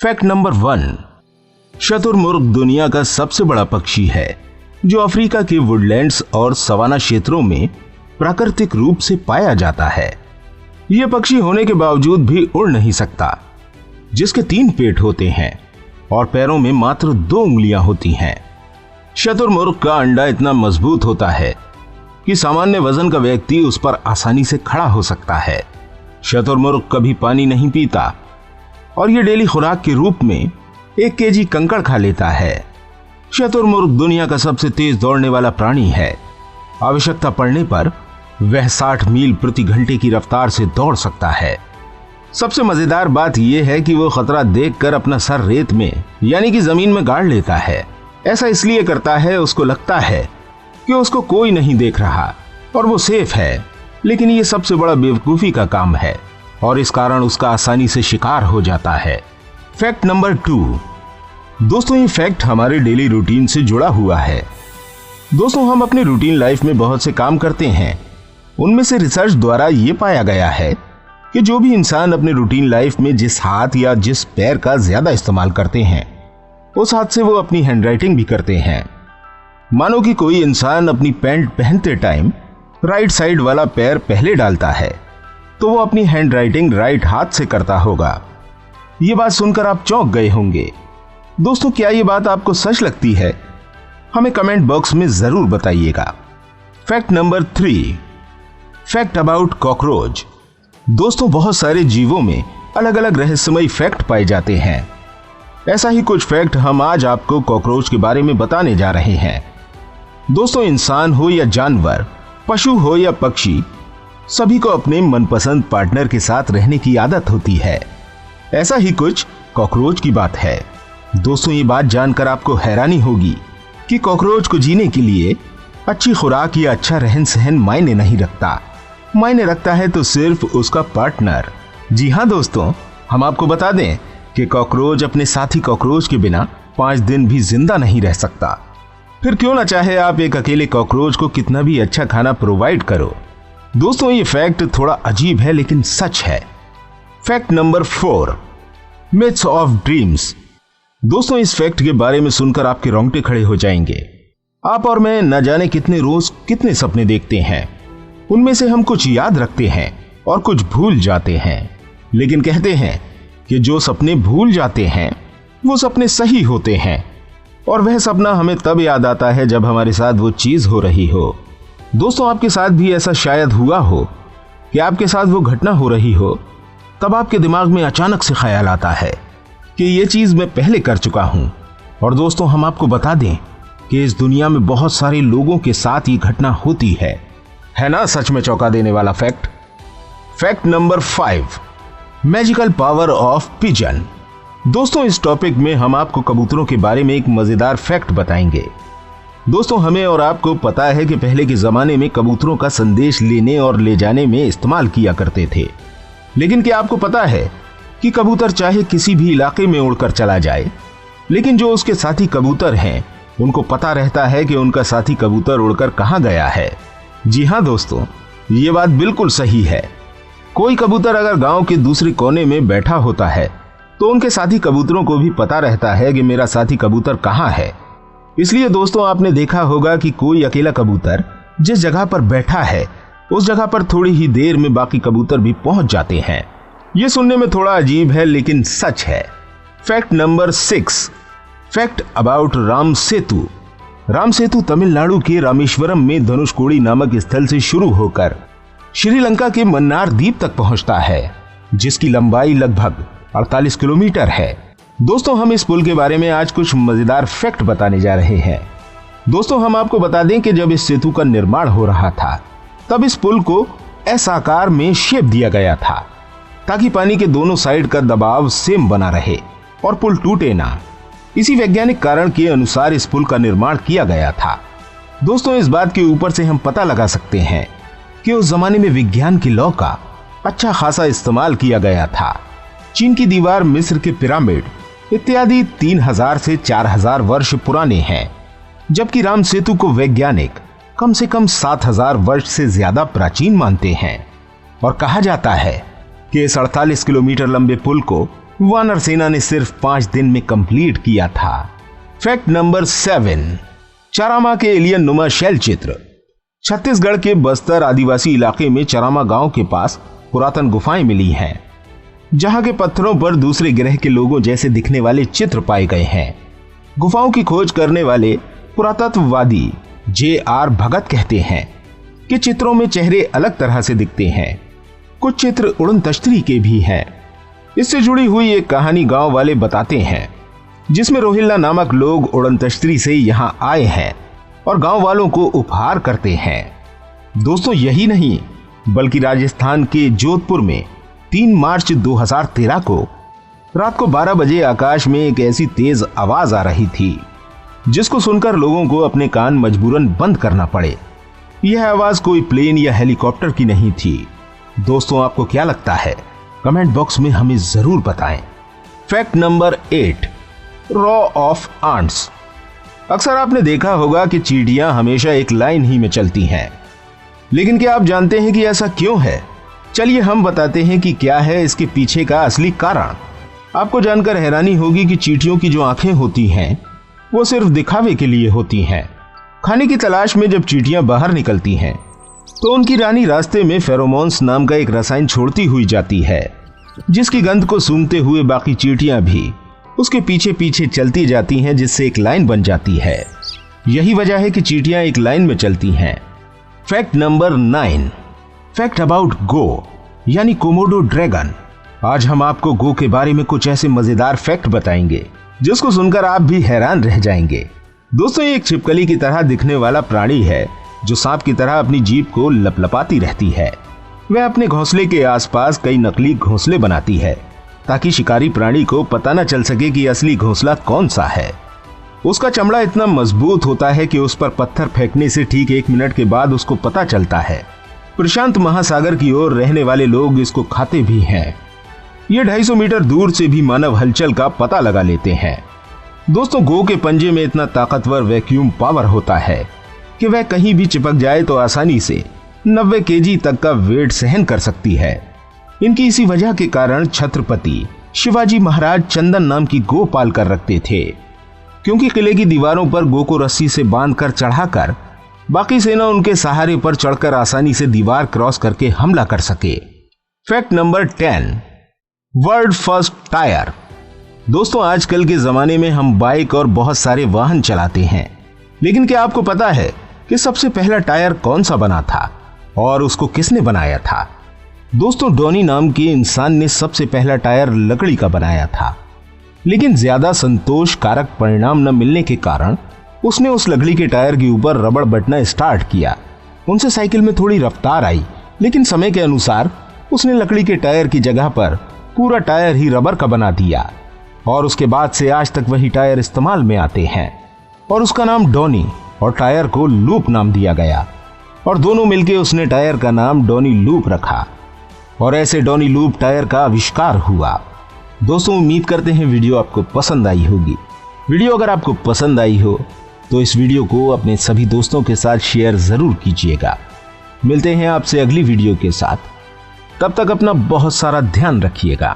Fact number 1, शुतुरमुर्ग दुनिया का सबसे बड़ा पक्षी है जो अफ्रीका के वुडलैंड्स और सवाना क्षेत्रों में प्राकृतिक रूप से पाया जाता है। यह पक्षी होने के बावजूद भी उड़ नहीं सकता, जिसके 3 पेट होते हैं और पैरों में मात्र 2 उंगलियां होती हैं। शुतुरमुर्ग का अंडा इतना मजबूत होता है कि सामान्य वजन का व्यक्ति उस पर आसानी से खड़ा हो सकता है। शुतुरमुर्ग कभी पानी नहीं पीता और यह डेली खुराक के रूप में 1 केजी कंकड़ खा लेता है। शुतुरमुर्ग दुनिया का सबसे तेज दौड़ने वाला प्राणी है। आवश्यकता पड़ने पर वह 60 मील प्रति घंटे की रफ्तार से दौड़ सकता है। सबसे मजेदार बात यह है कि वो खतरा देखकर अपना सर रेत में यानी कि जमीन में गाड़ लेता है। ऐसा इसलिए करता है, उसको लगता है कि उसको कोई नहीं देख रहा और वो सेफ है, लेकिन ये सबसे बड़ा बेवकूफी का काम है और इस कारण उसका आसानी से शिकार हो जाता है। फैक्ट नंबर 2, दोस्तों ये फैक्ट हमारे डेली रूटीन से जुड़ा हुआ है। दोस्तों हम अपने रूटीन लाइफ में बहुत से काम करते हैं। उनमें से रिसर्च द्वारा ये पाया गया है कि जो भी इंसान अपने रूटीन लाइफ में जिस हाथ या जिस पैर का ज्यादा इस्तेमाल करते हैं उस हाथ से वो अपनी हैंडराइटिंग भी करते हैं। मानो कि कोई इंसान अपनी पैंट पहनते टाइम राइट साइड वाला पैर पहले डालता है तो वो अपनी हैंडराइटिंग राइट हाथ से करता होगा। ये बात सुनकर आप चौंक गए होंगे। दोस्तों क्या ये बात आपको सच लगती है? हमें कमेंट बॉक्स में जरूर बताइएगा। Fact number 3, fact about cockroach. दोस्तों बहुत सारे जीवों में अलग अलग रहस्यमयी फैक्ट पाए जाते हैं। ऐसा ही कुछ फैक्ट हम आज आपको कॉकरोच के बारे में बताने जा रहे हैं। दोस्तों इंसान हो या जानवर, पशु हो या पक्षी, सभी को अपने मनपसंद पार्टनर के साथ रहने की आदत होती है। ऐसा ही कुछ कॉकरोच की बात है। दोस्तों ये बात जानकर आपको हैरानी होगी कि कॉकरोच को जीने के लिए अच्छी खुराक या अच्छा रहन सहन मायने नहीं रखता। मायने रखता है तो सिर्फ उसका पार्टनर। जी हाँ दोस्तों, हम आपको बता दें कि कॉकरोच अपने साथी कॉकरोच के बिना 5 दिन भी जिंदा नहीं रह सकता। फिर क्यों ना चाहे आप एक अकेले कॉकरोच को कितना भी अच्छा खाना प्रोवाइड करो। दोस्तों ये फैक्ट थोड़ा अजीब है लेकिन सच है। Fact number 4, myths of dreams. दोस्तों इस फैक्ट के बारे में सुनकर आपके रोंगटे खड़े हो जाएंगे। आप और मैं न जाने कितने रोज कितने सपने देखते हैं। उनमें से हम कुछ याद रखते हैं और कुछ भूल जाते हैं, लेकिन कहते हैं कि जो सपने भूल जाते हैं वो सपने सही होते हैं और वह सपना हमें तब याद आता है जब हमारे साथ वो चीज हो रही हो। दोस्तों आपके साथ भी ऐसा शायद हुआ हो कि आपके साथ वो घटना हो रही हो, तब आपके दिमाग में अचानक से ख्याल आता है कि ये चीज मैं पहले कर चुका हूं। और दोस्तों हम आपको बता दें कि इस दुनिया में बहुत सारे लोगों के साथ ये घटना होती है ना? सच में चौंका देने वाला fact. Fact number 5, magical power of pigeon. दोस्तों इस टॉपिक में हम आपको कबूतरों के बारे में एक मजेदार फैक्ट बताएंगे। दोस्तों हमें और आपको पता है कि पहले के जमाने में कबूतरों का संदेश लेने और ले जाने में इस्तेमाल किया करते थे, लेकिन क्या आपको पता है कि कबूतर चाहे किसी भी इलाके में उड़कर चला जाए, लेकिन जो उसके साथी कबूतर हैं उनको पता रहता है कि उनका साथी कबूतर उड़कर कहां गया है। जी हां दोस्तों, ये बात बिल्कुल सही है। कोई कबूतर अगर गांव के दूसरे कोने में बैठा होता है तो उनके साथी कबूतरों को भी पता रहता है कि मेरा साथी कबूतर कहां है। इसलिए दोस्तों आपने देखा होगा कि कोई अकेला कबूतर जिस जगह पर बैठा है उस जगह पर थोड़ी ही देर में बाकी कबूतर भी पहुंच जाते हैं। यह सुनने में थोड़ा अजीब है लेकिन सच है। Fact number 6, fact about Ram Setu. Ram Setu Tamil Nadu के रामेश्वरम में धनुषकोडी नामक स्थल से शुरू होकर श्रीलंका के मन्नार द्वीप तक पहुंचता है, जिसकी लंबाई लगभग 48 किलोमीटर है। दोस्तों हम इस पुल के बारे में आज कुछ मजेदार फैक्ट बताने जा रहे हैं। दोस्तों हम आपको बता दें कि जब इस सेतु का निर्माण हो रहा था तब इस पुल को एस आकार में शेप दिया गया था ताकि पानी के दोनों साइड का दबाव सेम बना रहे और पुल टूटे ना। इसी वैज्ञानिक कारण के अनुसार इस पुल का निर्माण किया गया था। दोस्तों इस बात के ऊपर से हम पता लगा सकते हैं कि उस जमाने में विज्ञान की लौ का अच्छा खासा इस्तेमाल किया गया था। चीन की दीवार, मिस्र के पिरामिड इत्यादि 3000 से 4000 वर्ष पुराने हैं, जबकि राम सेतु को वैज्ञानिक कम से कम 7000 वर्ष से ज्यादा प्राचीन मानते हैं। और कहा जाता है कि इस 48 किलोमीटर लंबे पुल को वानर सेना ने सिर्फ 5 दिन में कंप्लीट किया था। फैक्ट नंबर 7, चरामा के एलियन नुमा शैल चित्र। छत्तीसगढ़ के बस्तर आदिवासी इलाके में चरामा गांव के पास पुरातन गुफाएं मिली हैं, जहां के पत्थरों पर दूसरे ग्रह के लोगों जैसे दिखने वाले चित्र पाए गए हैं। गुफाओं की खोज करने वाले पुरातत्ववादी J.R. भगत कहते हैं कि चित्रों में चेहरे अलग तरह से दिखते हैं। कुछ चित्र उड़न तश्तरी के भी हैं। इससे जुड़ी हुई एक कहानी गांव वाले बताते हैं, जिसमें रोहिल्ला नामक लोग उड़न तश्तरी से यहां आए हैं और गांव वालों को उपहार करते हैं। दोस्तों, यही नहीं बल्कि राजस्थान के जोधपुर में 3 मार्च 2013 को रात को 12 बजे आकाश में एक ऐसी तेज आवाज आ रही थी जिसको सुनकर लोगों को अपने कान मजबूरन बंद करना पड़े। यह आवाज कोई प्लेन या हेलीकॉप्टर की नहीं थी। दोस्तों, आपको क्या लगता है? कमेंट बॉक्स में हमें जरूर बताएं। Fact number 8, row of ants. अक्सर आपने देखा होगा कि चींटियां हमेशा एक लाइन ही में चलती हैं, लेकिन क्या आप जानते हैं कि ऐसा क्यों है? चलिए हम बताते हैं कि क्या है इसके पीछे का असली कारण। आपको जानकर हैरानी होगी कि चींटियों की जो आंखें होती हैं वो सिर्फ दिखावे के लिए होती हैं। खाने की तलाश में जब चींटियां बाहर निकलती हैं तो उनकी रानी रास्ते में फेरोमोन्स नाम का एक रसायन छोड़ती हुई जाती है, जिसकी गंध को सूंघते हुए बाकी चींटियां भी उसके पीछे पीछे चलती जाती हैं, जिससे एक लाइन बन जाती है। यही वजह है कि चींटियां एक लाइन में चलती हैं। फैक्ट नंबर 9, फैक्ट अबाउट गो यानी कोमोडो ड्रैगन। आज हम आपको गो के बारे में कुछ ऐसे मजेदार फैक्ट बताएंगे जिसको सुनकर आप भी हैरान रह जाएंगे। दोस्तों, ये एक छिपकली की तरह दिखने वाला प्राणी है जो सांप की तरह अपनी जीभ को लपलपाती रहती है। वह अपने घोंसले के आसपास कई नकली घोंसले बनाती है ताकि शिकारी प्राणी को पता न चल सके कि असली घोंसला कौन सा है। उसका चमड़ा इतना मजबूत होता है कि उस पर पत्थर फेंकने से ठीक 1 मिनट के बाद उसको पता चलता है। प्रशांत महासागर की ओर रहने वाले लोग इसको खाते भी हैं। ये 250 मीटर दूर से भी मानव हलचल का पता लगा लेते हैं। दोस्तों, गो के पंजे में इतना ताकतवर वैक्यूम पावर होता है कि वह कहीं भी चिपक जाए तो आसानी से 90 केजी तक का वेट सहन कर सकती है। इनकी इसी वजह के कारण छत्रपति शिवाजी महाराज चंदन नाम की गो पाल कर रखते थे, क्योंकि किले की दीवारों पर गो को रस्सी से बांधकर चढ़ाकर बाकी सेना उनके सहारे पर चढ़कर आसानी से दीवार क्रॉस करके हमला कर सके। Fact number 10, world first tier. दोस्तों, आजकल के जमाने में हम बाइक और बहुत सारे वाहन चलाते हैं, लेकिन क्या आपको पता है कि सबसे पहला टायर कौन सा बना था और उसको किसने बनाया था? दोस्तों, डॉनी नाम के इंसान ने सबसे पहला टायर लकड़ी का बनाया था, लेकिन ज्यादा संतोष कारक परिणाम न मिलने के कारण उसने उस लकड़ी के टायर के ऊपर रबड़ बटना स्टार्ट किया। उनसे साइकिल में थोड़ी रफ्तार आई, लेकिन समय के अनुसार उसने लकड़ी के टायर की जगह पर पूरा टायर ही रबर का बना दिया और उसके बाद से आज तक वही टायर इस्तेमाल में आते हैं और उसका नाम डॉनी और टायर को लूप नाम दिया गया और दोनों मिलकर उसने टायर का नाम डॉनी लूप रखा और ऐसे डॉनी लूप टायर का आविष्कार हुआ। दोस्तों, उम्मीद करते हैं वीडियो आपको पसंद आई होगी। वीडियो अगर आपको पसंद आई हो तो इस वीडियो को अपने सभी दोस्तों के साथ शेयर जरूर कीजिएगा। मिलते हैं आपसे अगली वीडियो के साथ, तब तक अपना बहुत सारा ध्यान रखिएगा।